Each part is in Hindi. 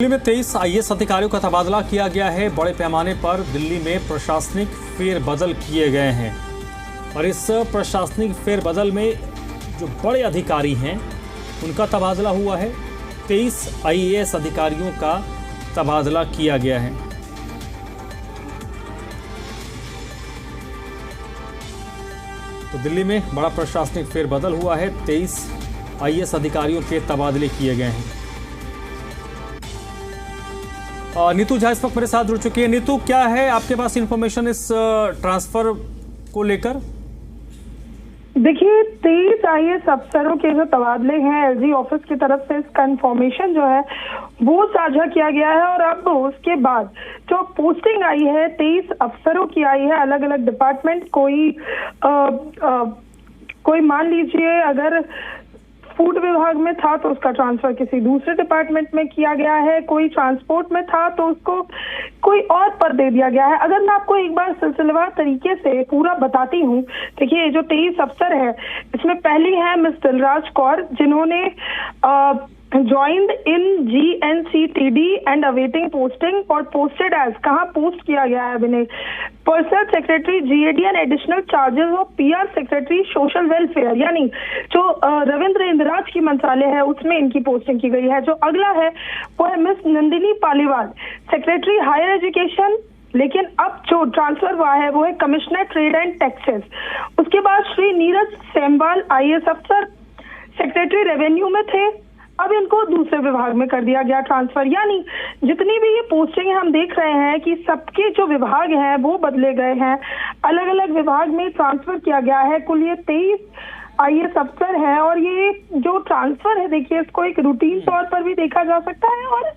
दिल्ली में 23 आईएएस अधिकारियों का तबादला किया गया है। बड़े पैमाने पर दिल्ली में प्रशासनिक फेरबदल किए गए हैं और इस प्रशासनिक फेरबदल में जो बड़े अधिकारी हैं उनका तबादला हुआ है। 23 आईएएस अधिकारियों का तबादला किया गया है। तो दिल्ली में बड़ा प्रशासनिक फेरबदल हुआ है। 23 आईएएस अधिकारियों के तबादले किए गए हैं। नीतू झा इस वक्त मेरे साथ जुड़ चुकी है। नीतू, क्या है आपके पास इंफॉर्मेशन इस ट्रांसफर को लेकर? देखिए, 23 आईएएस अफसरों के जो तबादले हैं एलजी ऑफिस की तरफ से इसका इंफॉर्मेशन जो है वो साझा किया गया है और अब उसके बाद जो पोस्टिंग आई है 23 अफसरों की आई है अलग अलग डिपार्टमेंट। कोई मान लीजिए अगर फूड विभाग में था तो उसका ट्रांसफर किसी दूसरे डिपार्टमेंट में किया गया है, कोई ट्रांसपोर्ट में था तो उसको कोई और पद दे दिया गया है। अगर मैं आपको एक बार सिलसिलेवार तरीके से पूरा बताती हूँ, देखिए ये जो 23 अफसर है इसमें पहली है मिस दिलराज कौर, जिन्होंने joined in GNCTD and awaiting posting और पोस्टेड एज, कहाँ पोस्ट किया गया है अभिनय, personal secretary GAD and additional charges of PR secretary social welfare, यानी जो रविंद्र इंदिराज की मंत्रालय है उसमें इनकी पोस्टिंग की गई है। जो अगला है वो है miss Nandini Paliwal, secretary higher education, लेकिन अब जो ट्रांसफर हुआ है वो है कमिश्नर ट्रेड एंड टैक्सेस। उसके बाद श्री नीरज सेमवाल IAS अफसर, सेक्रेटरी रेवेन्यू में थे, अब इनको दूसरे विभाग में कर दिया गया ट्रांसफर। यानी जितनी भी ये पोस्टिंग हम देख रहे हैं कि सबके जो विभाग हैं वो बदले गए हैं, अलग अलग विभाग में ट्रांसफर किया गया है। कुल ये 23 आईएएस अफसर हैं और ये जो ट्रांसफर है देखिए इसको एक रूटीन तौर पर भी देखा जा सकता है और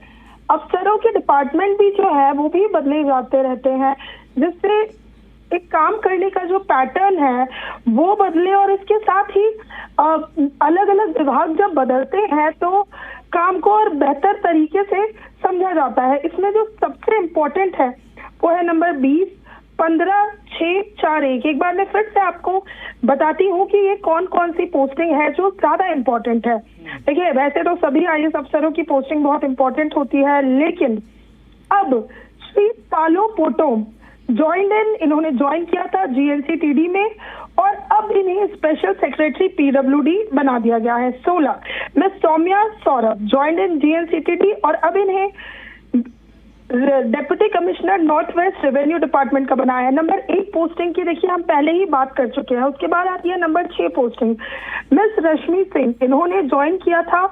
अफसरों के डिपार्टमेंट भी जो है वो भी बदले जाते रहते हैं, जिससे एक काम करने का जो पैटर्न है वो बदले और इसके साथ ही अलग अलग विभाग जब बदलते हैं तो काम को और बेहतर तरीके से समझा जाता है। इसमें जो सबसे इम्पोर्टेंट है वो है नंबर 20 15-6-4-1। एक बार मैं फिर से आपको बताती हूँ कि ये कौन कौन सी पोस्टिंग है जो ज्यादा इम्पोर्टेंट है। देखिए, वैसे तो सभी आईएएस अफसरों की पोस्टिंग बहुत इम्पोर्टेंट होती है, लेकिन अब श्री पालो पोटोम इन्होंने ज्वाइन किया था GNCTD में और अब इन्हें स्पेशल सेक्रेटरी PWD बना दिया गया है। 16 miss Saumya Saurabh joined in GNCTD और अब इन्हें deputy commissioner north west revenue department का बनाया है। नंबर 1 पोस्टिंग की देखिए हम पहले ही बात कर चुके हैं। उसके बाद आती है number 6 posting miss Rashmi Singh, इन्होंने ज्वाइन किया था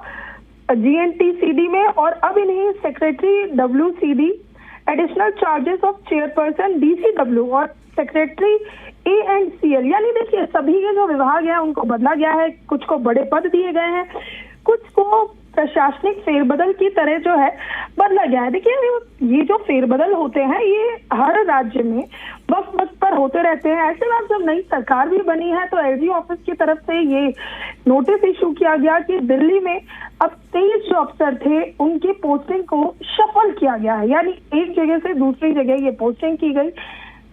GNTCD में और अब इन्हें secretary WCD, additional charges of chairperson DCW और सेक्रेटरी ANCL, यानी देखिए सभी के जो विभाग हैं उनको बदला गया है, कुछ को बड़े पद दिए गए हैं, कुछ को प्रशासनिक फेरबदल की तरह जो है बदला गया है। देखिए ये जो फेरबदल होते हैं ये हर राज्य में वक्त वक्त पर होते रहते हैं। ऐसे में जब नई सरकार भी बनी है तो एलजी ऑफिस की तरफ से ये नोटिस इशू किया गया कि दिल्ली में अब 23 जो अफसर थे उनकी पोस्टिंग को शफल किया गया है, यानी एक जगह से दूसरी जगह ये पोस्टिंग की गई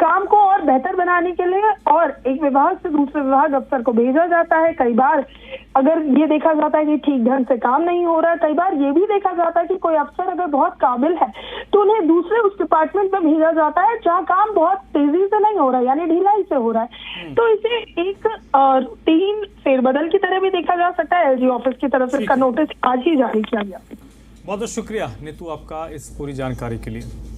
काम को और बेहतर बनाने के लिए और एक विभाग से दूसरे विभाग अफसर को भेजा जाता है। कई बार अगर ये देखा जाता है कि ठीक ढंग से काम नहीं हो रहा, कई बार ये भी देखा जाता है कि कोई अफसर अगर बहुत काबिल है तो उन्हें दूसरे उस डिपार्टमेंट में भेजा जाता है जहाँ काम बहुत तेजी से नहीं हो रहा है, यानी ढिलाई से हो रहा है। तो इसे एक रूटीन फेरबदल की तरह भी देखा जा सकता है। एलजी ऑफिस की तरफ से इसका नोटिस आज ही जारी किया गया। बहुत बहुत शुक्रिया नीतू आपका इस पूरी जानकारी के लिए।